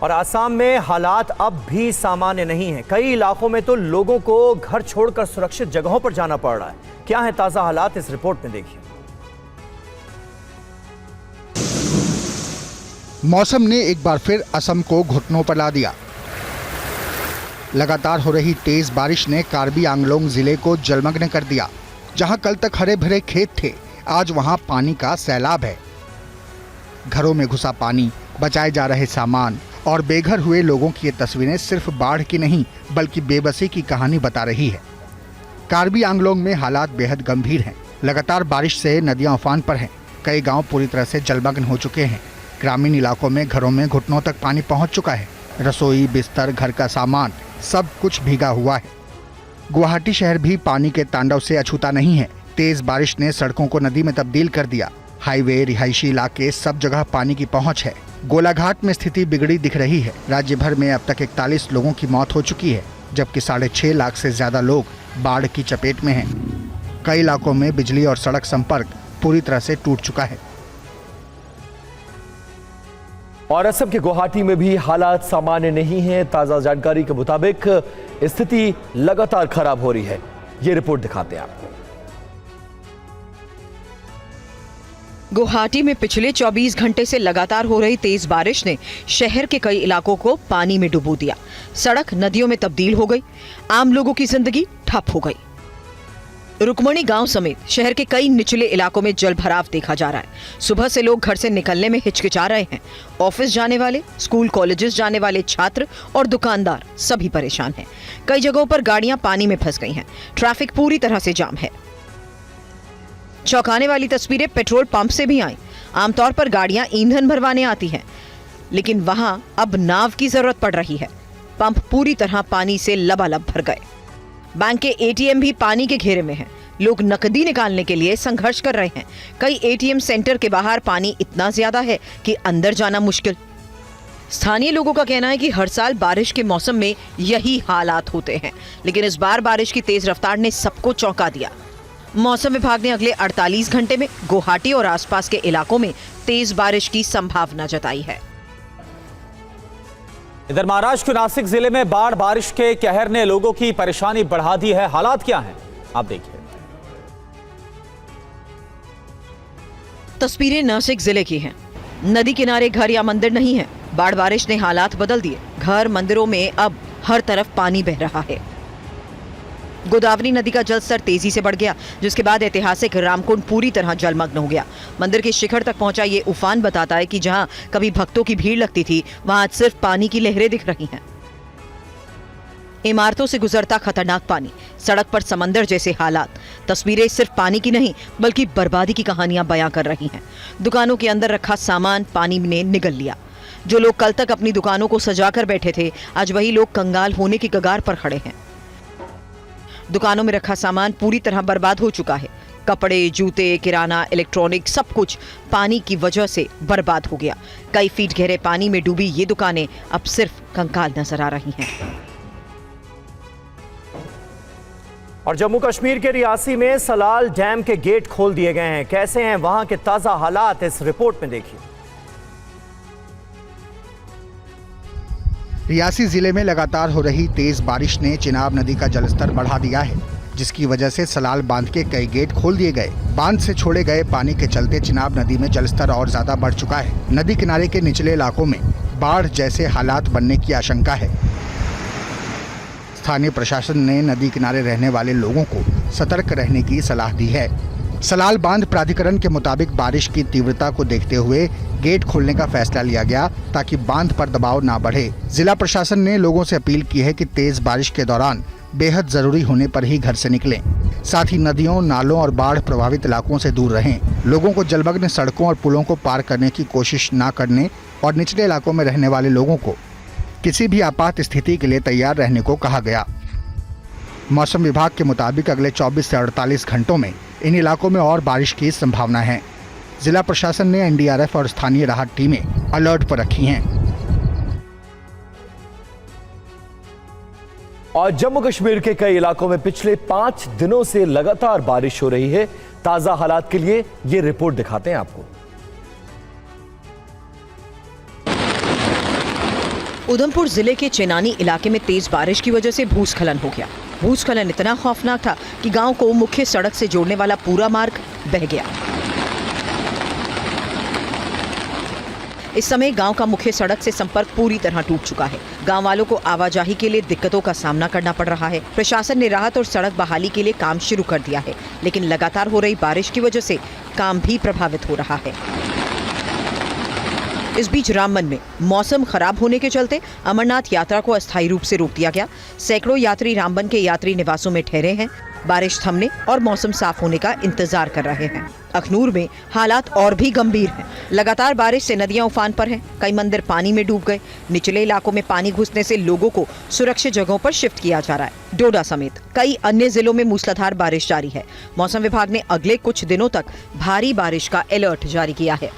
और आसाम में हालात अब भी सामान्य नहीं हैं। कई इलाकों में तो लोगों को घर छोड़कर सुरक्षित जगहों पर जाना पड़ रहा है। क्या है ताजा हालात, इस रिपोर्ट में देखिए। मौसम ने एक बार फिर असम को घुटनों पर ला दिया। लगातार हो रही तेज बारिश ने कार्बी आंगलोंग जिले को जलमग्न कर दिया। जहां कल तक हरे भरे खेत थे, आज वहां पानी का सैलाब है। घरों में घुसा पानी, बचाए जा रहे सामान और बेघर हुए लोगों की ये तस्वीरें सिर्फ बाढ़ की नहीं बल्कि बेबसी की कहानी बता रही है। कार्बी आंगलोंग में हालात बेहद गंभीर हैं। लगातार बारिश से नदियां उफान पर हैं। कई गांव पूरी तरह से जलमग्न हो चुके हैं। ग्रामीण इलाकों में घरों में घुटनों तक पानी पहुंच चुका है। रसोई, बिस्तर, घर का सामान सब कुछ भीगा हुआ है। गुवाहाटी शहर भी पानी के तांडव से अछूता नहीं है। तेज बारिश ने सड़कों को नदी में तब्दील कर दिया। हाईवे, रिहायशी इलाके, सब जगह पानी की पहुंच है। गोलाघाट में स्थिति बिगड़ी दिख रही है। राज्य भर में अब तक 41 लोगों की मौत हो चुकी है, जबकि 6.5 लाख से ज्यादा लोग बाढ़ की चपेट में हैं। कई इलाकों में बिजली और सड़क संपर्क पूरी तरह से टूट चुका है। और असम के गुवाहाटी में भी हालात सामान्य नहीं है। ताजा जानकारी के मुताबिक स्थिति लगातार खराब हो रही है। ये रिपोर्ट दिखाते हैं आपको। गुवाहाटी में पिछले 24 घंटे से लगातार हो रही तेज बारिश ने शहर के कई इलाकों को पानी में डुबो दिया। सड़क नदियों में तब्दील हो गई। आम लोगों की जिंदगी ठप हो गई। रुकमणी गांव समेत शहर के कई निचले इलाकों में जल भराव देखा जा रहा है। सुबह से लोग घर से निकलने में हिचकिचा रहे हैं। ऑफिस जाने वाले, स्कूल कॉलेजेस जाने वाले छात्र और दुकानदार सभी परेशान हैं। कई जगहों पर गाड़ियां पानी में फंस गई हैं। ट्रैफिक पूरी तरह से जाम है। चौंकाने वाली तस्वीरें पेट्रोल पंप से भी आई। आमतौर पर गाड़ियां ईंधन भरवाने आती हैं, लेकिन वहां अब नाव की जरूरत पड़ रही है। पंप पूरी तरह पानी से लबालब भर गए। बैंक के एटीएम भी पानी के घेरे में हैं। लोग नकदी निकालने के लिए संघर्ष कर रहे हैं। कई एटीएम सेंटर के बाहर पानी इतना ज्यादा है कि अंदर जाना मुश्किल। स्थानीय लोगों का कहना है कि हर साल बारिश के मौसम में यही हालात होते हैं, लेकिन इस बार बारिश की तेज रफ्तार ने सबको चौंका दिया। मौसम विभाग ने अगले 48 घंटे में गुवाहाटी और आसपास के इलाकों में तेज बारिश की संभावना जताई है। इधर महाराष्ट्र के नासिक जिले में बाढ़ बारिश के कहर ने लोगों की परेशानी बढ़ा दी है। हालात क्या हैं, आप देखिए। तस्वीरें नासिक जिले की हैं। नदी किनारे घर या मंदिर नहीं है। बाढ़ बारिश ने हालात बदल दिए। घर, मंदिरों में अब हर तरफ पानी बह रहा है। गोदावरी नदी का जलस्तर तेजी से बढ़ गया, जिसके बाद ऐतिहासिक रामकुंड पूरी तरह जलमग्न हो गया। मंदिर के शिखर तक पहुंचा ये उफान बताता है कि जहां कभी भक्तों की भीड़ लगती थी, वहां आज सिर्फ पानी की लहरें दिख रही हैं। इमारतों से गुजरता खतरनाक पानी, सड़क पर समंदर जैसे हालात। तस्वीरें सिर्फ पानी की नहीं बल्कि बर्बादी की कहानियां बयां कर रही हैं। दुकानों के अंदर रखा सामान पानी ने निगल लिया। जो लोग कल तक अपनी दुकानों को सजाकर बैठे थे, आज वही लोग कंगाल होने की कगार पर खड़े हैं। दुकानों में रखा सामान पूरी तरह बर्बाद हो चुका है। कपड़े, जूते, किराना, इलेक्ट्रॉनिक सब कुछ पानी की वजह से बर्बाद हो गया। कई फीट गहरे पानी में डूबी ये दुकानें अब सिर्फ कंकाल नजर आ रही हैं। और जम्मू कश्मीर के रियासी में सलाल डैम के गेट खोल दिए गए हैं। कैसे हैं वहां के ताजा हालात, इस रिपोर्ट में देखिए। रियासी जिले में लगातार हो रही तेज बारिश ने चिनाब नदी का जलस्तर बढ़ा दिया है, जिसकी वजह से सलाल बांध के कई गेट खोल दिए गए। बांध से छोड़े गए पानी के चलते चिनाब नदी में जलस्तर और ज्यादा बढ़ चुका है। नदी किनारे के निचले इलाकों में बाढ़ जैसे हालात बनने की आशंका है। स्थानीय प्रशासन ने नदी किनारे रहने वाले लोगों को सतर्क रहने की सलाह दी है। सलाल बांध प्राधिकरण के मुताबिक बारिश की तीव्रता को देखते हुए गेट खोलने का फैसला लिया गया ताकि बांध पर दबाव ना बढ़े। जिला प्रशासन ने लोगों से अपील की है कि तेज बारिश के दौरान बेहद जरूरी होने पर ही घर से निकलें। साथ ही नदियों, नालों और बाढ़ प्रभावित इलाकों से दूर रहें। लोगों को जलमग्न सड़कों और पुलों को पार करने की कोशिश न करने और निचले इलाकों में रहने वाले लोगों को किसी भी आपात स्थिति के लिए तैयार रहने को कहा गया। मौसम विभाग के मुताबिक अगले 24 से 48 घंटों में इन इलाकों में और बारिश की संभावना है। जिला प्रशासन ने एनडीआरएफ और स्थानीय राहत टीमें अलर्ट पर रखी हैं। और जम्मू कश्मीर के कई इलाकों में पिछले 5 दिनों से लगातार बारिश हो रही है। ताजा हालात के लिए ये रिपोर्ट दिखाते हैं आपको। उधमपुर जिले के चेनानी इलाके में तेज बारिश की वजह से भूस्खलन हो गया। भूस्खलन इतना खौफनाक था कि गांव को मुख्य सड़क से जोड़ने वाला पूरा मार्ग बह गया। इस समय गांव का मुख्य सड़क से संपर्क पूरी तरह टूट चुका है। गांव वालों को आवाजाही के लिए दिक्कतों का सामना करना पड़ रहा है। प्रशासन ने राहत और सड़क बहाली के लिए काम शुरू कर दिया है, लेकिन लगातार हो रही बारिश की वजह से काम भी प्रभावित हो रहा है। इस बीच रामबन में मौसम खराब होने के चलते अमरनाथ यात्रा को अस्थायी रूप से रोक दिया गया। सैकड़ों यात्री रामबन के यात्री निवासों में ठहरे हैं, बारिश थमने और मौसम साफ होने का इंतजार कर रहे हैं। अखनूर में हालात और भी गंभीर हैं। लगातार बारिश से नदियां उफान पर हैं। कई मंदिर पानी में डूब गए। निचले इलाकों में पानी घुसने से लोगों को सुरक्षित जगहों पर शिफ्ट किया जा रहा है। डोडा समेत कई अन्य जिलों में मूसलाधार बारिश जारी है। मौसम विभाग ने अगले कुछ दिनों तक भारी बारिश का अलर्ट जारी किया है।